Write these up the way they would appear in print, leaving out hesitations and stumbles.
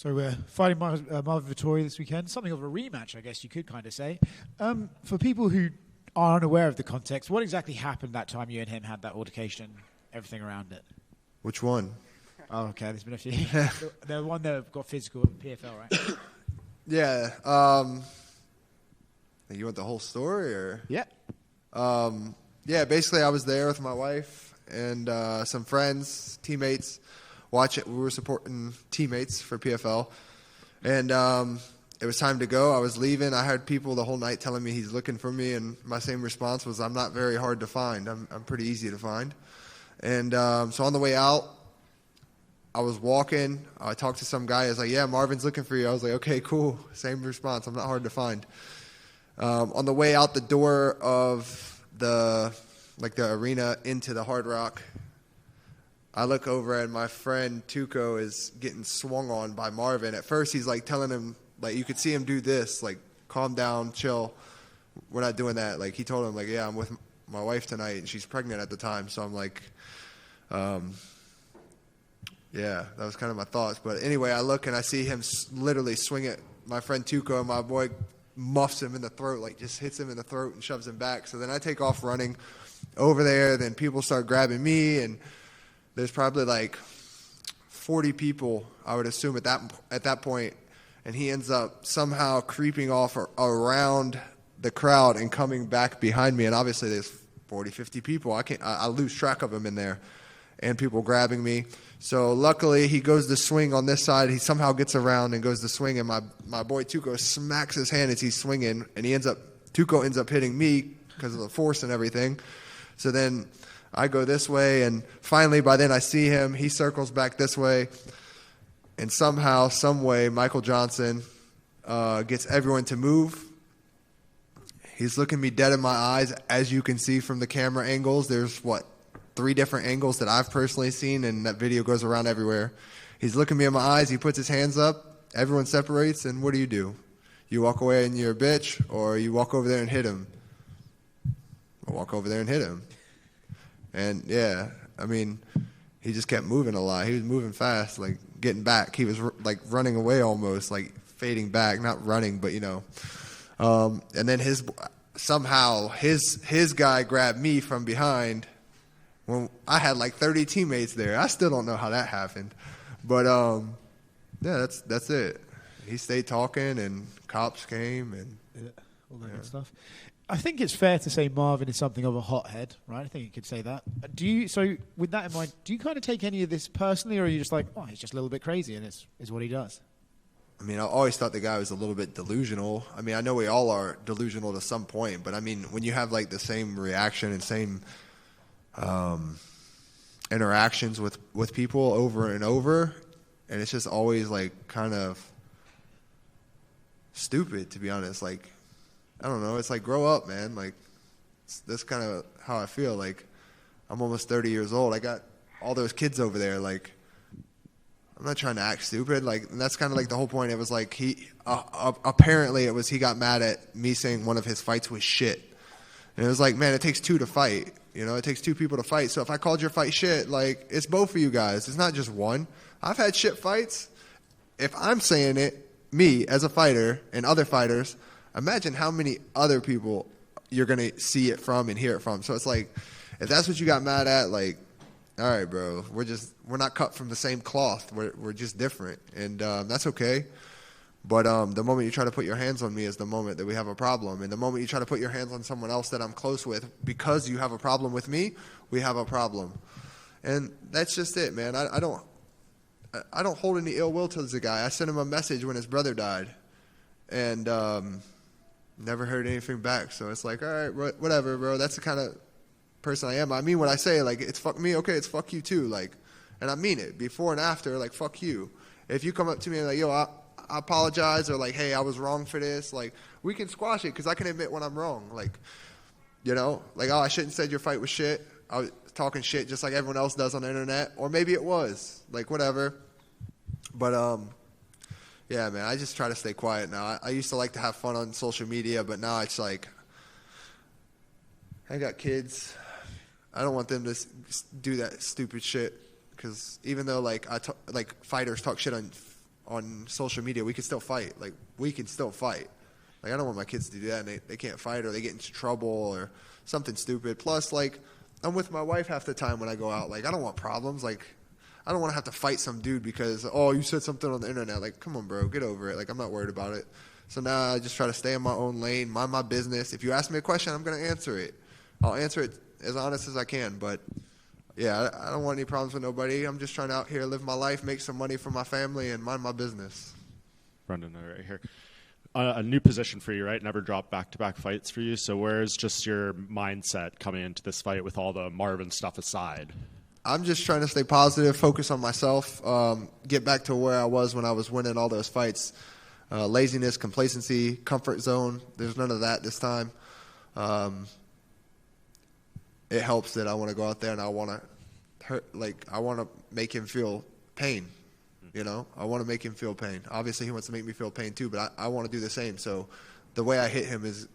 So we're fighting Marvin Vettori this weekend. Something of a rematch, I guess you could kind of say. For people who are unaware of the context, what exactly happened that time you and him had that altercation, everything around it? Which one? Oh, okay. There's been a few. The one that got physical in PFL, right? Yeah. You want the whole story, or? Yeah. Yeah, basically I was there with my wife and some friends, teammates. We were supporting teammates for PFL. And it was time to go. I was leaving. I had people the whole night telling me he's looking for me, and my same response was, I'm not very hard to find. I'm pretty easy to find. And so on the way out, I was walking. I talked to some guy. I was like, yeah, Marvin's looking for you. I was like, okay, cool. Same response. I'm not hard to find. On the way out the door of the arena into the Hard Rock, I look over and my friend Tuco is getting swung on by Marvin. At first, he's like telling him, like, you could see him do this, like, calm down, chill. We're not doing that. Like, he told him, like, yeah, I'm with my wife tonight, and she's pregnant at the time. So I'm like, yeah, that was kind of my thoughts. But anyway, I look and I see him literally swing at my friend Tuco, and my boy muffs him in the throat, like just hits him in the throat and shoves him back. So then I take off running over there. Then people start grabbing me, and there's probably like 40 people, I would assume, at that point. And he ends up somehow creeping off around the crowd and coming back behind me. And obviously there's 40, 50 people. I lose track of him in there, and people grabbing me. So luckily he goes to swing on this side. He somehow gets around and goes to swing, and my boy Tuco smacks his hand as he's swinging, and Tuco ends up hitting me because of the force and everything. So then I go this way, and finally by then I see him. He circles back this way, and somehow, some way, Michael Johnson gets everyone to move. He's looking me dead in my eyes. As you can see from the camera angles, there's 3 different angles that I've personally seen, and that video goes around everywhere. He's looking me in my eyes. He puts his hands up. Everyone separates, and what do? You walk away and you're a bitch, or you walk over there and hit him? I walk over there and hit him. And, yeah, I mean, he just kept moving a lot. He was moving fast, like getting back. He was, like, running away almost, like fading back. Not running, but, you know. And then his guy grabbed me from behind when I had like 30 teammates there. I still don't know how that happened. But, yeah, that's it. He stayed talking, and cops came. And all that good stuff. I think it's fair to say Marvin is something of a hothead, right? I think you could say that. So with that in mind, do you kind of take any of this personally, or are you just like, oh, he's just a little bit crazy and it's what he does? I mean, I always thought the guy was a little bit delusional. I mean, I know we all are delusional to some point, but I mean, when you have like the same reaction and same interactions with people over and over, and it's just always like kind of stupid, to be honest. Like, I don't know. It's like, grow up, man. Like, that's kind of how I feel. Like, I'm almost 30 years old. I got all those kids over there. Like, I'm not trying to act stupid. Like, and that's kind of like the whole point. It was like he got mad at me saying one of his fights was shit. And it was like, man, it takes 2 to fight. You know, it takes 2 people to fight. So if I called your fight shit, like, it's both of you guys. It's not just one. I've had shit fights. If I'm saying it, me as a fighter and other fighters, imagine how many other people you're going to see it from and hear it from. So it's like, if that's what you got mad at, like, all right, bro, we're not cut from the same cloth. We're just different. And that's okay. But the moment you try to put your hands on me is the moment that we have a problem. And the moment you try to put your hands on someone else that I'm close with, because you have a problem with me, we have a problem. And that's just it, man. I don't hold any ill will towards the guy. I sent him a message when his brother died. And never heard anything back. So it's like, all right, whatever, bro. That's the kind of person I am. I mean what I say. Like, it's fuck me, okay, it's fuck you too. Like, and I mean it. Before and after, like, fuck you. If you come up to me and like, yo, I apologize, or like, hey, I was wrong for this, like, we can squash it, because I can admit when I'm wrong. Like, you know, like, oh, I shouldn't have said your fight was shit. I was talking shit just like everyone else does on the internet. Or maybe it was. Like, whatever. But, yeah, man, I just try to stay quiet now. I used to like to have fun on social media, but now it's like, I got kids. I don't want them to do that stupid shit, because even though like fighters talk shit on social media, we can still fight. Like, we can still fight. Like, I don't want my kids to do that, and they can't fight, or they get into trouble or something stupid. Plus, like, I'm with my wife half the time when I go out. Like, I don't want problems. Like, I don't want to have to fight some dude because, oh, you said something on the internet. Like, come on, bro, get over it. Like, I'm not worried about it. So now I just try to stay in my own lane, mind my business. If you ask me a question, I'm going to answer it. I'll answer it as honest as I can. But, yeah, I don't want any problems with nobody. I'm just trying to out here live my life, make some money for my family, and mind my business. Brendan, right here. A new position for you, right? Never dropped back-to-back fights for you. So where's just your mindset coming into this fight with all the Marvin stuff aside? I'm just trying to stay positive, focus on myself, get back to where I was when I was winning all those fights. Laziness, complacency, comfort zone. There's none of that this time. It helps that I want to go out there and I want to hurt. Like, I want to make him feel pain. You know, I want to make him feel pain. Obviously, he wants to make me feel pain too, but I want to do the same. So the way I hit him is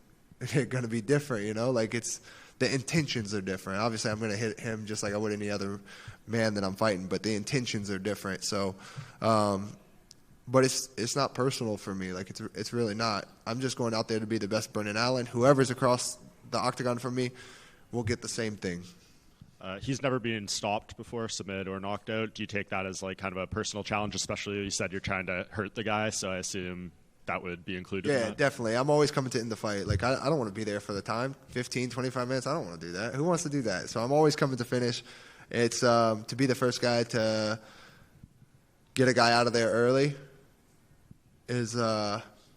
going to be different, you know? Like, it's the intentions are different. Obviously, I'm going to hit him just like I would any other man that I'm fighting, but the intentions are different. So, but it's not personal for me. Like, it's really not. I'm just going out there to be the best Brendan Allen. Whoever's across the octagon from me will get the same thing. He's never been stopped before, submitted or knocked out. Do you take that as like kind of a personal challenge, especially you said you're trying to hurt the guy, so I assume that would be included in that? Definitely. I'm always coming to end the fight. Like, I don't want to be there for the time, 15, 25 minutes. I don't want to do that. Who wants to do that? So I'm always coming to finish. It's to be the first guy to get a guy out of there early is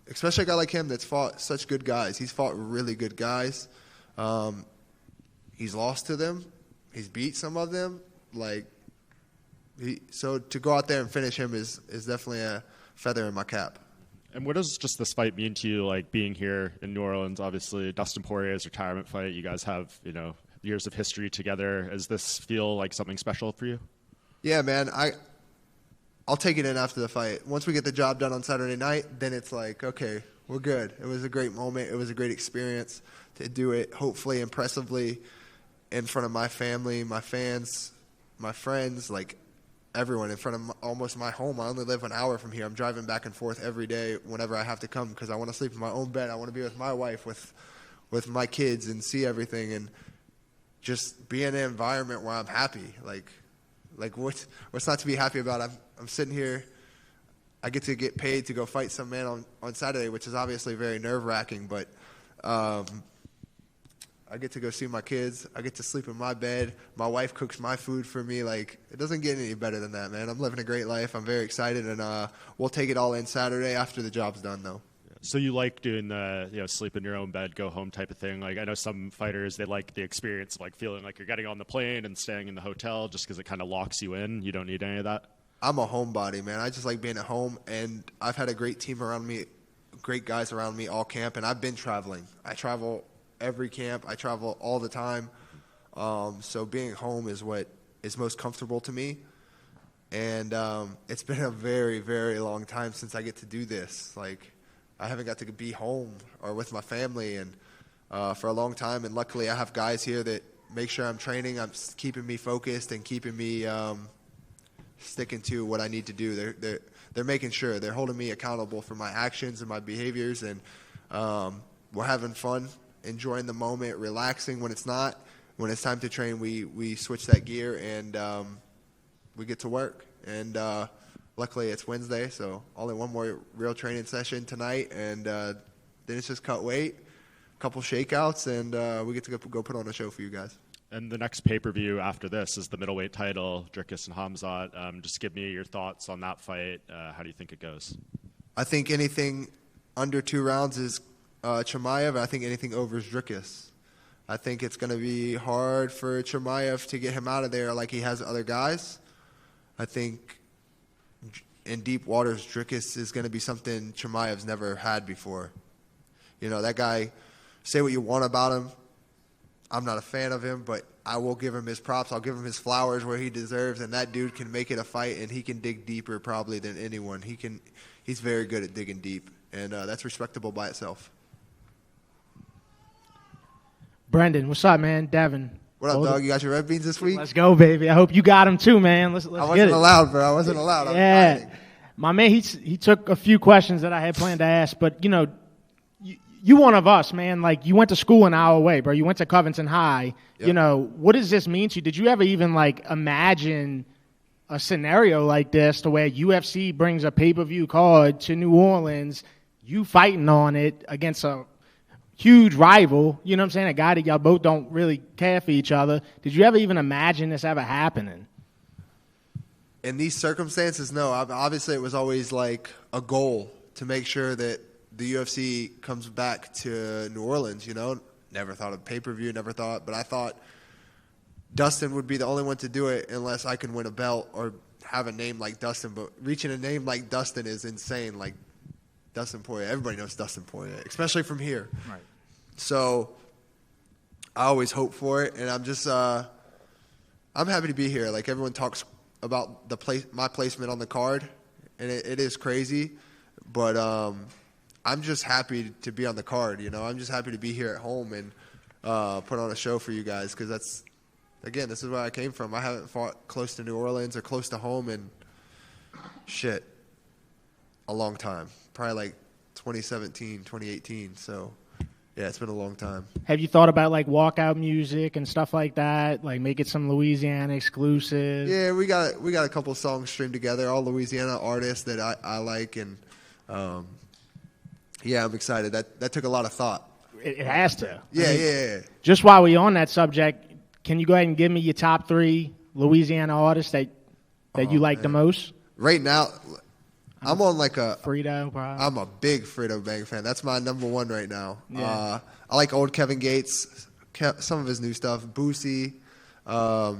especially a guy like him that's fought such good guys. He's fought really good guys. He's lost to them. He's beat some of them. So to go out there and finish him is definitely a feather in my cap. And what does just this fight mean to you, like being here in New Orleans? Obviously, Dustin Poirier's retirement fight. You guys have, years of history together. Does this feel like something special for you? Yeah, man. I'll take it in after the fight. Once we get the job done on Saturday night, then it's like, okay, we're good. It was a great moment. It was a great experience to do it, hopefully impressively, in front of my family, my fans, my friends, like everyone, in front of almost my home. I only live an hour from here. I'm driving back and forth every day whenever I have to come because I want to sleep in my own bed. I want to be with my wife, with my kids, and see everything, and just be in an environment where I'm happy. Like what's not to be happy about? I'm sitting here. I get to get paid to go fight some man on Saturday, which is obviously very nerve-wracking, but I get to go see my kids. I get to sleep in my bed. My wife cooks my food for me. Like, it doesn't get any better than that, man. I'm living a great life. I'm very excited, and we'll take it all in Saturday after the job's done, though. So you like doing the, sleep in your own bed, go home type of thing? Like, I know some fighters, they like the experience of, like, feeling like you're getting on the plane and staying in the hotel just because it kind of locks you in. You don't need any of that? I'm a homebody, man. I just like being at home, and I've had a great team around me, great guys around me all camp, and I've been traveling. I travel every camp. I travel all the time. So being home is what is most comfortable to me. And it's been a very, very long time since I get to do this. Like, I haven't got to be home or with my family and for a long time. And luckily I have guys here that make sure I'm training. I'm keeping me focused and keeping me sticking to what I need to do. They're making sure. They're holding me accountable for my actions and my behaviors. And we're having fun, enjoying the moment, relaxing when it's not. When it's time to train, we switch that gear and we get to work. And luckily it's Wednesday, so only one more real training session tonight, and then it's just cut weight, a couple shakeouts, and we get to go put on a show for you guys. And the next pay-per-view after this is the middleweight title, Dricus and Hamzat. Just give me your thoughts on that fight. How do you think it goes? I think anything under 2 rounds is Chimaev, and I think anything over is Dricus. I think it's going to be hard for Chimaev to get him out of there like he has other guys. I think in deep waters, Dricus is going to be something Chimaev's never had before. That guy, say what you want about him. I'm not a fan of him, but I will give him his props. I'll give him his flowers where he deserves, and that dude can make it a fight, and he can dig deeper probably than anyone. He's very good at digging deep, and that's respectable by itself. Brendan, what's up, man? Devin. What up, dog? You got your red beans this week? Let's go, baby. I hope you got them too, man. Let's I wasn't allowed, bro. I wasn't allowed. Yeah. My man, he took a few questions that I had planned to ask, but, you know, you one of us, man. Like, you went to school an hour away, bro. You went to Covington High. Yep. You know, what does this mean to you? Did you ever even, like, imagine a scenario like this to where UFC brings a pay-per-view card to New Orleans, you fighting on it against a huge rival, you know what I'm saying, a guy that y'all both don't really care for each other? Did you ever even imagine this ever happening? In these circumstances, no. Obviously, it was always like a goal to make sure that the UFC comes back to New Orleans, you know. Never thought of pay-per-view, but I thought Dustin would be the only one to do it unless I can win a belt or have a name like Dustin. But reaching a name like Dustin is insane. Like Dustin Poirier, everybody knows Dustin Poirier, especially from here. Right. So I always hope for it, and I'm just I'm happy to be here. Like, everyone talks about my placement on the card, and it is crazy, but I'm just happy to be on the card. You know, I'm just happy to be here at home and put on a show for you guys, because this is where I came from. I haven't fought close to New Orleans or close to home in a long time, probably like 2017, 2018. So yeah, it's been a long time. Have you thought about, like, walkout music and stuff like that? Like, make it some Louisiana exclusive? Yeah, we got a couple songs streamed together, all Louisiana artists that I like, and yeah, I'm excited. That took a lot of thought. It has to. Yeah, yeah. Just while we're on that subject, can you go ahead and give me your top 3 Louisiana artists that you like the most? Right now, I'm on like a Frito, probably. I'm a big Frito Bang fan. That's my number one right now. Yeah. I like old Kevin Gates, some of his new stuff. Boosie, let's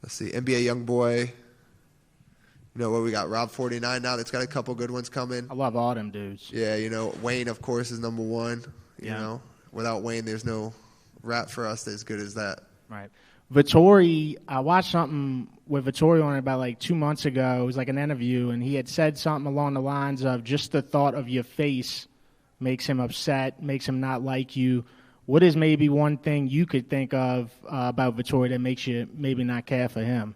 see, NBA YoungBoy. You know what we got? Rob 49 now. That's got a couple good ones coming. I love all them dudes. Yeah, you know, Wayne, of course, is number one. You Yeah. know, without Wayne, there's no rap for us as good as that. Right. Vtori, I watched something with Vtori on it about like 2 months ago. It was like an interview, and he had said something along the lines of just the thought of your face makes him upset, makes him not like you. What is maybe one thing you could think of about Vtori that makes you maybe not care for him?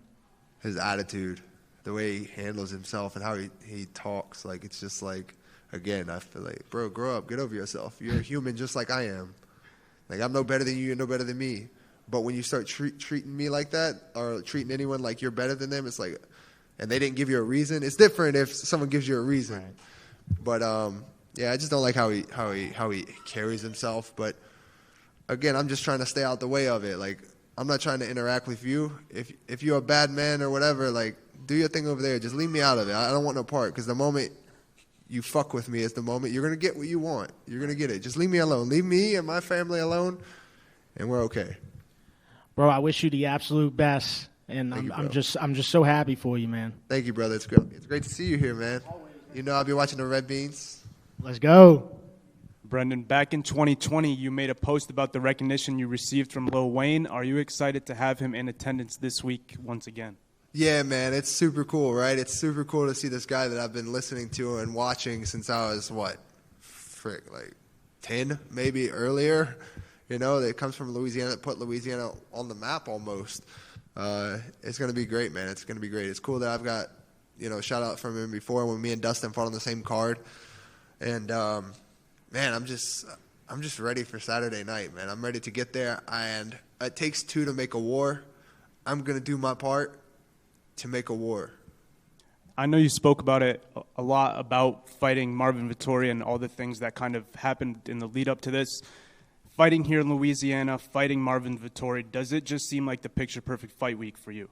His attitude, the way he handles himself and how he talks. Like, it's just like, again, I feel like, bro, grow up, get over yourself. You're a human just like I am. Like, I'm no better than you, you're no better than me. But when you start treating me like that, or treating anyone like you're better than them, it's like, and they didn't give you a reason. It's different if someone gives you a reason. Right. But yeah, I just don't like how he carries himself. But again, I'm just trying to stay out the way of it. Like, I'm not trying to interact with you. If you're a bad man or whatever, like, do your thing over there. Just leave me out of it. I don't want no part, because the moment you fuck with me is the moment you're gonna get what you want. You're gonna get it. Just leave me alone. Leave me and my family alone, and we're okay. Bro, I wish you the absolute best, and I'm just so happy for you, man. Thank you, brother. It's great to see you here, man. You know, I'll be watching the Red Beans. Let's go. Brendan, back in 2020, you made a post about the recognition you received from Lil Wayne. Are you excited to have him in attendance this week once again? Yeah, man, it's super cool, right? It's super cool to see this guy that I've been listening to and watching since I was, like 10, maybe earlier. You know, that comes from Louisiana, that put Louisiana on the map almost. It's going to be great, man. It's going to be great. It's cool that I've got, you know, shout out from him before when me and Dustin fought on the same card. And, man, I'm just ready for Saturday night, man. I'm ready to get there. And it takes two to make a war. I'm going to do my part to make a war. I know you spoke about it a lot, about fighting Marvin Vettori and all the things that kind of happened in the lead up to this. Fighting here in Louisiana, fighting Marvin Vettori, does it just seem like the picture-perfect fight week for you?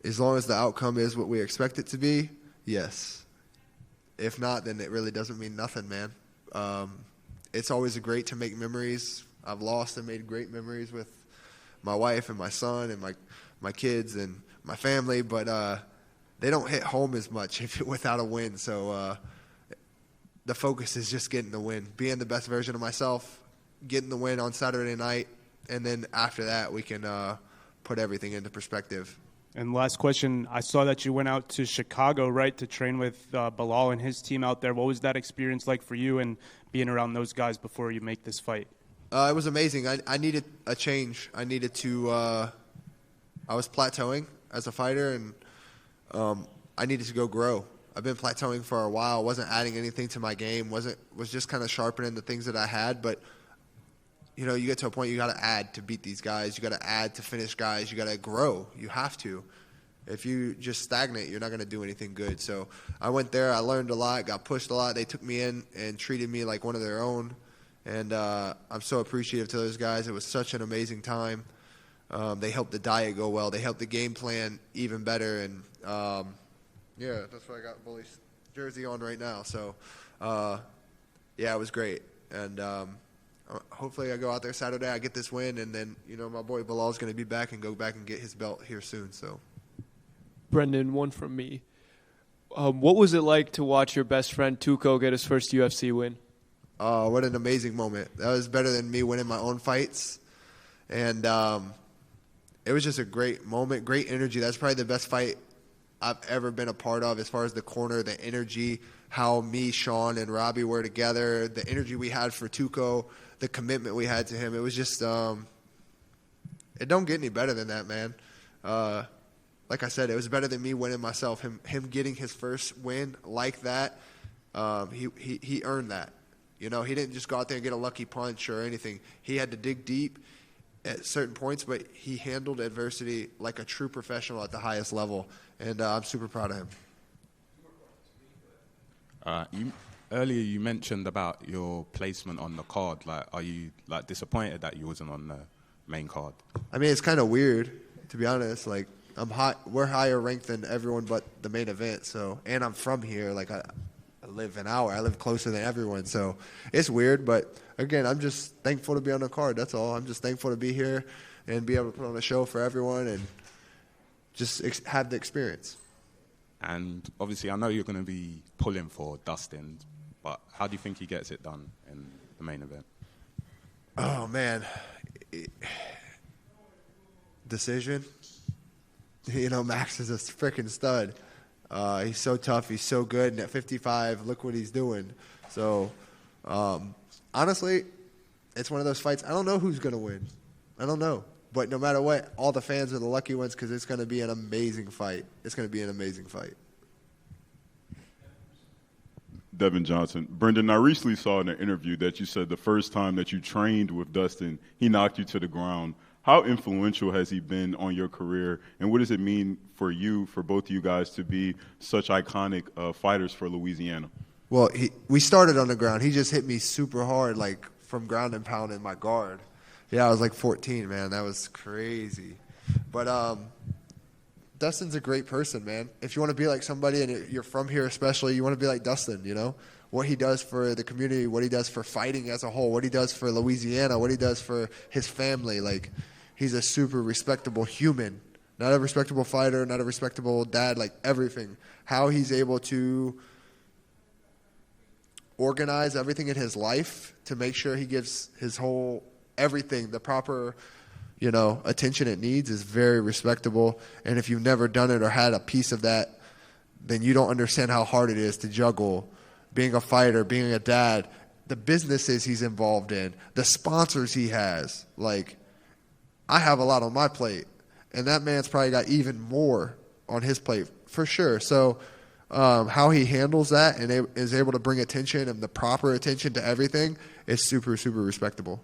As long as the outcome is what we expect it to be, yes. If not, then it really doesn't mean nothing, man. It's always great to make memories. I've lost and made great memories with my wife and my son and my kids and my family, but they don't hit home as much without a win. So the focus is just getting the win, being the best version of myself, getting the win on Saturday night, and then after that we can put everything into perspective. And last question, I saw that you went out to Chicago, right, to train with Bilal and his team out there. What was that experience like for you and being around those guys before you make this fight? It was amazing. I needed a change. I needed to I was plateauing as a fighter, and I needed to go grow. I've been plateauing for a while. Wasn't adding anything to my game. Was just kind of sharpening the things that I had. But you know, you get to a point you got to add to beat these guys. You got to add to finish guys. You got to grow. You have to. If you just stagnate, you're not going to do anything good. So I went there. I learned a lot. Got pushed a lot. They took me in and treated me like one of their own. And I'm so appreciative to those guys. It was such an amazing time. They helped the diet go well. They helped the game plan even better. And yeah, that's why I got Bully's jersey on right now. So yeah, it was great. And hopefully I go out there Saturday, I get this win, and then, you know, my boy Bilal's going to be back and go back and get his belt here soon. So, Brendan, one from me. What was it like to watch your best friend Tuco get his first UFC win? What an amazing moment. That was better than me winning my own fights. And it was just a great moment, great energy. That's probably the best fight I've ever been a part of as far as the corner, the energy, how me, Sean, and Robbie were together, the energy we had for Tuco, the commitment we had to him. It was just it don't get any better than that, man. Like I said, it was better than me winning myself. Him getting his first win like that, he earned that. You know, he didn't just go out there and get a lucky punch or anything. He had to dig deep at certain points, but he handled adversity like a true professional at the highest level, and I'm super proud of him. Earlier you mentioned about your placement on the card. Like, are you like disappointed that you wasn't on the main card? I mean, it's kind of weird, to be honest. Like, we're higher ranked than everyone but the main event. So, and I'm from here. Like, I live an hour. I live closer than everyone. So it's weird. But again, I'm just thankful to be on the card. That's all. I'm just thankful to be here and be able to put on a show for everyone and just have the experience. And obviously, I know you're going to be pulling for Dustin, but how do you think he gets it done in the main event? Oh, man. Decision. You know, Max is a freaking stud. He's so tough. He's so good. And at 55, look what he's doing. So, honestly, it's one of those fights. I don't know who's going to win. I don't know. But no matter what, all the fans are the lucky ones because it's going to be an amazing fight. It's going to be an amazing fight. Devin Johnson. Brendan, I recently saw in an interview that you said the first time that you trained with Dustin, he knocked you to the ground. How influential has he been on your career, and what does it mean for you, for both of you guys, to be such iconic fighters for Louisiana? Well, we started on the ground. He just hit me super hard, like from ground and pound in my guard. Yeah, I was like 14, man. That was crazy. But Dustin's a great person, man. If you want to be like somebody and you're from here especially, you want to be like Dustin, you know? What he does for the community, what he does for fighting as a whole, what he does for Louisiana, what he does for his family. Like, he's a super respectable human. Not a respectable fighter, not a respectable dad, like everything. How he's able to organize everything in his life to make sure he gives his whole everything the proper, you know, attention it needs is very respectable. And if you've never done it or had a piece of that, then you don't understand how hard it is to juggle being a fighter, being a dad, the businesses he's involved in, the sponsors he has. Like, I have a lot on my plate, and that man's probably got even more on his plate for sure. So how he handles that and is able to bring attention and the proper attention to everything is super, super respectable.